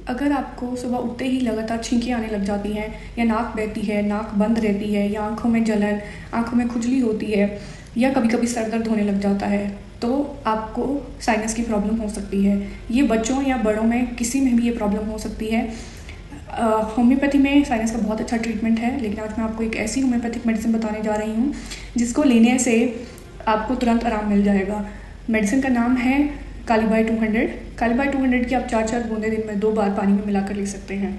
अगर आपको सुबह उठते ही लगातार छींकें आने लग जाती हैं या नाक बहती है, नाक बंद रहती है या आँखों में जलन, आँखों में खुजली होती है या कभी-कभी सर दर्द होने लग जाता है, तो आपको साइनस की प्रॉब्लम हो सकती है। ये बच्चों या बड़ों में किसी में भी ये प्रॉब्लम हो सकती है। होम्योपैथी में साइनस का बहुत अच्छा ट्रीटमेंट है, लेकिन आज मैं आपको एक ऐसी होम्योपैथिक मेडिसिन बताने जा रही हूँ जिसको लेने से आपको तुरंत आराम मिल जाएगा। मेडिसिन का नाम है कालीबाई 200। कालीबाई 200 की आप 4-4 बूंदें दिन में 2 बार पानी में मिलाकर ले सकते हैं।